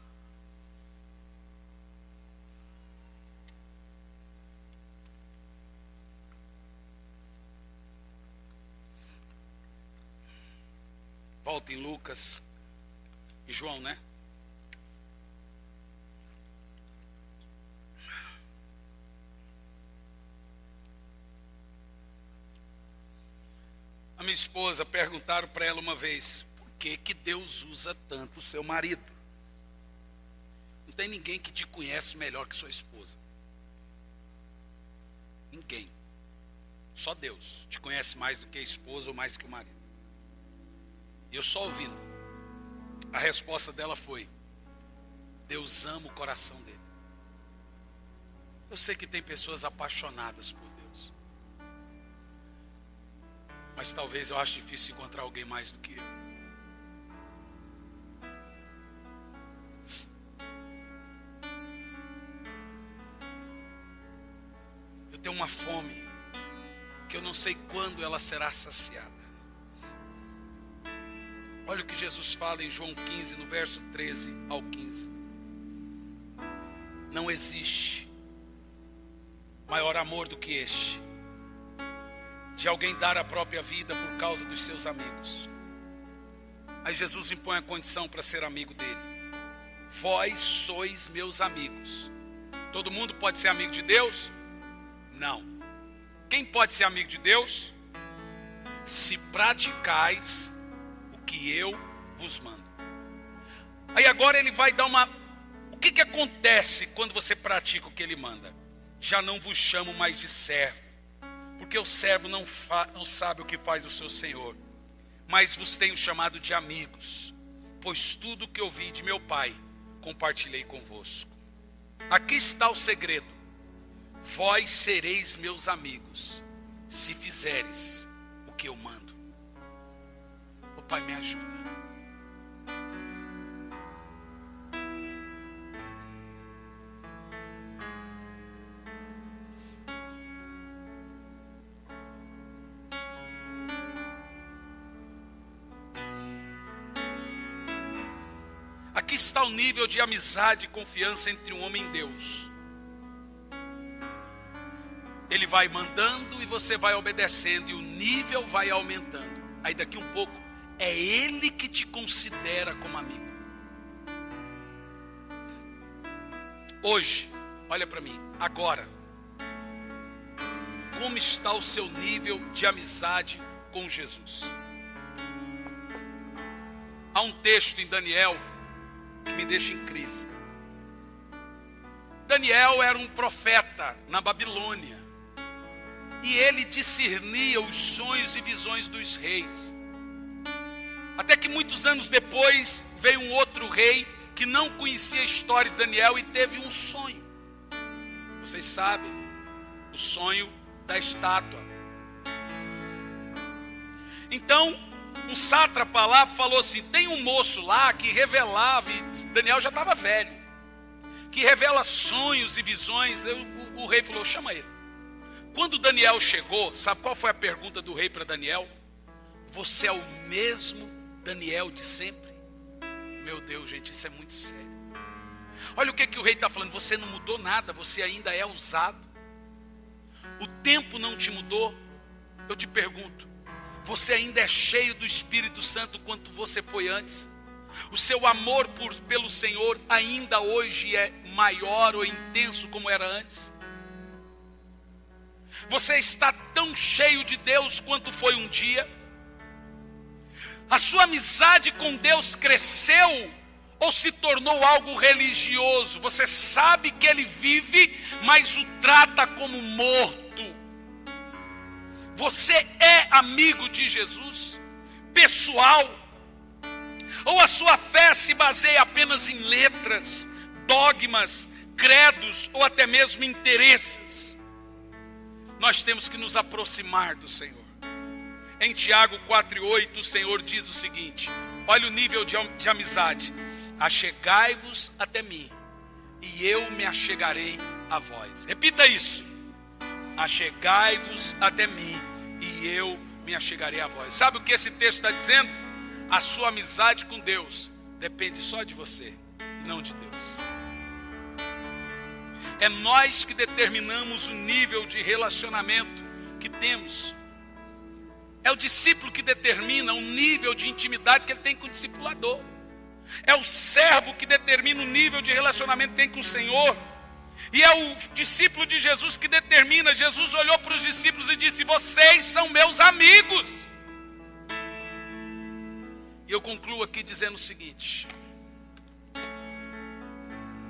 A: Volta em Lucas e João, né? A minha esposa, perguntaram para ela uma vez: por que Deus usa tanto o seu marido? Não tem ninguém que te conhece melhor que sua esposa. Ninguém. Só Deus te conhece mais do que a esposa ou mais que o marido. E eu só ouvindo. A resposta dela foi: Deus ama o coração dele. Eu sei que tem pessoas apaixonadas por Deus, mas talvez eu ache difícil encontrar alguém mais do que eu. Eu tenho uma fome que eu não sei quando ela será saciada. Olha o que Jesus fala em João 15, no verso 13 ao 15. Não existe maior amor do que este, de alguém dar a própria vida por causa dos seus amigos. Aí Jesus impõe a condição para ser amigo dele. Vós sois meus amigos. Todo mundo pode ser amigo de Deus? Não. Quem pode ser amigo de Deus? Se praticais que eu vos mando. Aí agora ele vai dar uma... O que acontece quando você pratica o que ele manda? Já não vos chamo mais de servo, porque o servo não sabe o que faz o seu senhor, mas vos tenho chamado de amigos, pois tudo o que ouvi de meu Pai compartilhei convosco. Aqui está o segredo: vós sereis meus amigos, se fizeres o que eu mando. O Pai, me ajuda. Aqui está o nível de amizade e confiança entre um homem e Deus. Ele vai mandando e você vai obedecendo, e o nível vai aumentando. Aí daqui um pouco é Ele que te considera como amigo. Hoje, olha para mim, agora, como está o seu nível de amizade com Jesus? Há um texto em Daniel que me deixa em crise. Daniel era um profeta na Babilônia, e ele discernia os sonhos e visões dos reis. Até que muitos anos depois veio um outro rei que não conhecia a história de Daniel e teve um sonho. Vocês sabem, o sonho da estátua. Então, um sátrapa lá falou assim: tem um moço lá que revelava, e Daniel já estava velho, que revela sonhos e visões. O rei falou: chama ele. Quando Daniel chegou, sabe qual foi a pergunta do rei para Daniel? Você é o mesmo Daniel de sempre? Meu Deus, gente, isso é muito sério. Olha o que o rei está falando. Você não mudou nada, você ainda é usado. O tempo não te mudou. Eu te pergunto, você ainda é cheio do Espírito Santo quanto você foi antes? O seu amor pelo Senhor ainda hoje é maior ou intenso como era antes? Você está tão cheio de Deus quanto foi um dia? A sua amizade com Deus cresceu ou se tornou algo religioso? Você sabe que Ele vive, mas o trata como morto. Você é amigo de Jesus, pessoal? Ou a sua fé se baseia apenas em letras, dogmas, credos ou até mesmo interesses? Nós temos que nos aproximar do Senhor. Em Tiago 4:8, o Senhor diz o seguinte: olha o nível de amizade. Achegai-vos até mim, e eu me achegarei a vós. Repita isso. Achegai-vos até mim, e eu me achegarei a vós. Sabe o que esse texto está dizendo? A sua amizade com Deus depende só de você, e não de Deus. É nós que determinamos o nível de relacionamento que temos. É o discípulo que determina o nível de intimidade que ele tem com o discipulador. É o servo que determina o nível de relacionamento que tem com o Senhor. E é o discípulo de Jesus que determina. Jesus olhou para os discípulos e disse: vocês são meus amigos. E eu concluo aqui dizendo o seguinte: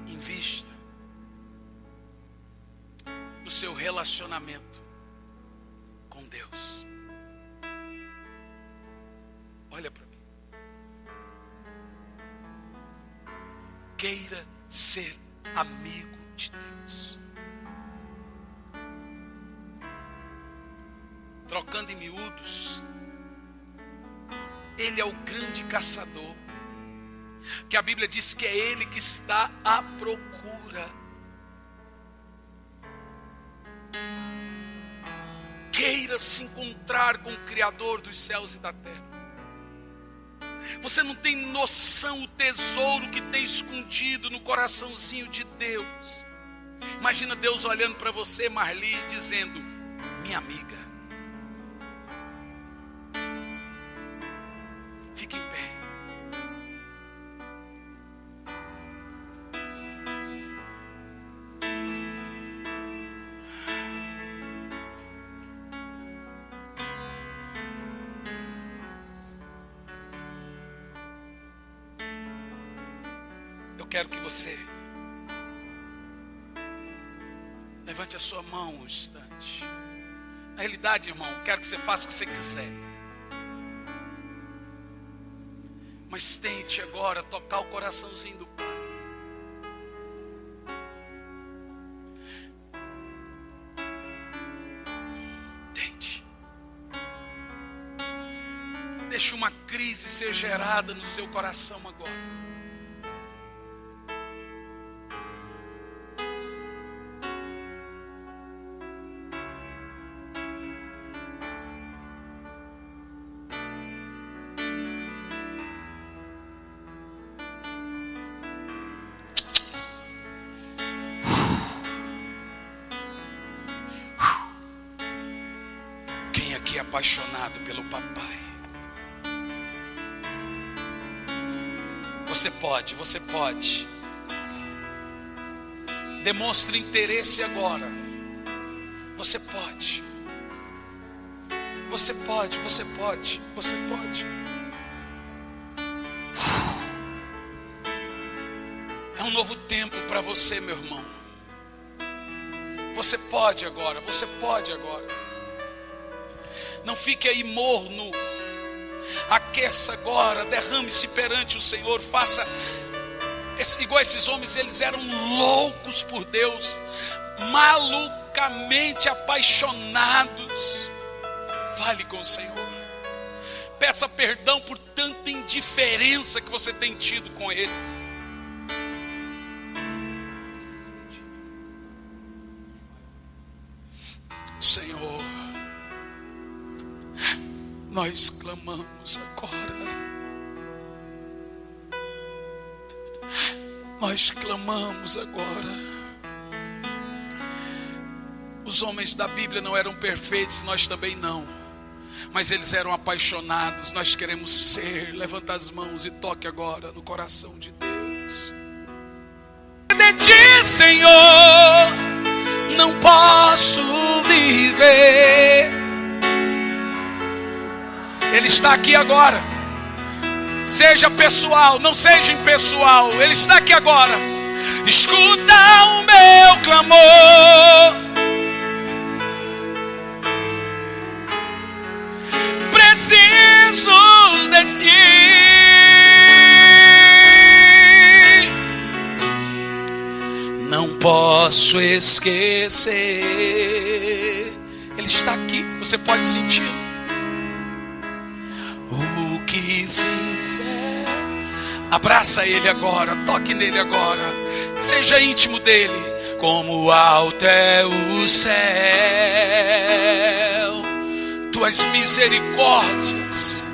A: invista no seu relacionamento com Deus. Olha para mim. Queira ser amigo de Deus. Trocando em miúdos, Ele é o grande caçador, que a Bíblia diz que é Ele que está à procura. Queira se encontrar com o Criador dos céus e da terra. Você não tem noção o tesouro que tem escondido no coraçãozinho de Deus. Imagina Deus olhando para você, Marli, e dizendo: minha amiga. Fique em pé. Eu quero que você levante a sua mão um instante. Na realidade, irmão, eu quero que você faça o que você quiser. Mas tente agora tocar o coraçãozinho do Pai. Tente. Deixe uma crise ser gerada no seu coração agora. Apaixonado pelo papai. Você pode. Demonstre interesse agora. Você pode. É um novo tempo para você, meu irmão. Você pode agora. Não fique aí morno. Aqueça agora, derrame-se perante o Senhor. Faça igual esses homens, eles eram loucos por Deus, malucamente apaixonados. Fale com o Senhor. Peça perdão por tanta indiferença que você tem tido com Ele. Senhor, nós clamamos agora. nós clamamos agora. Os homens da Bíblia não eram perfeitos, nós também não. Mas eles eram apaixonados, nós queremos ser. Levanta as mãos e toque agora no coração de Deus. De ti, Senhor, não posso viver. Ele está aqui agora. Seja pessoal, não seja impessoal. Ele está aqui agora. Escuta o meu clamor. Preciso de ti. Não posso esquecer. Ele está aqui, você pode senti-lo. O que fizer, abraça ele agora, toque nele agora, seja íntimo dele. Como alto é o céu, tuas misericórdias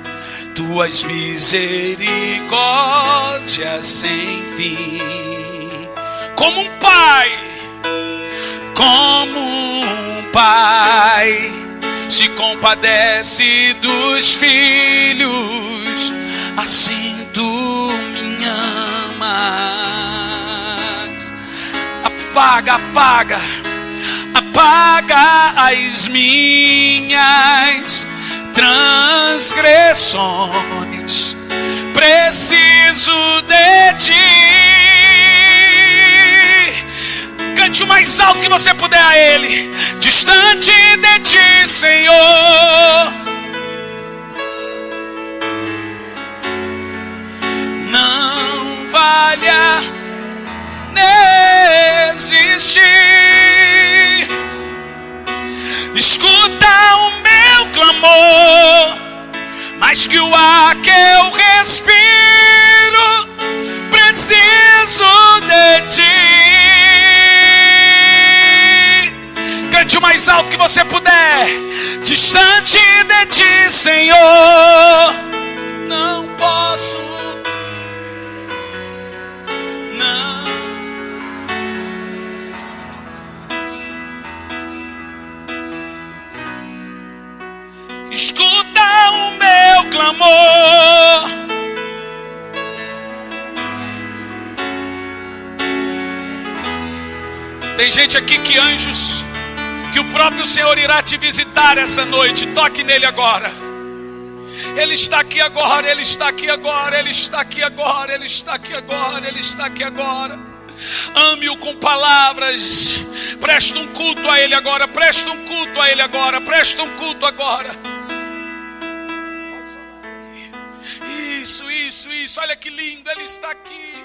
A: sem fim. Como um pai se compadece dos filhos, assim tu me amas. Apaga as minhas transgressões. Preciso de ti. Cante o mais alto que você puder a Ele. Distante de ti, Senhor, não vale a existir. Escuta o meu clamor, mais que o ar que eu respiro. Preciso de ti. Cante o mais alto que você puder. Distante de ti, Senhor, não posso. Não. Escuta o meu clamor. Tem gente aqui que anjos, que o próprio Senhor irá te visitar essa noite. Toque nele agora. Ele está aqui agora, Ele está aqui agora, Ele está aqui agora, Ele está aqui agora, Ele está aqui agora. Ame-o com palavras. Presta um culto a Ele agora, presta um culto a Ele agora, presta um culto agora. Isso, olha que lindo, Ele está aqui.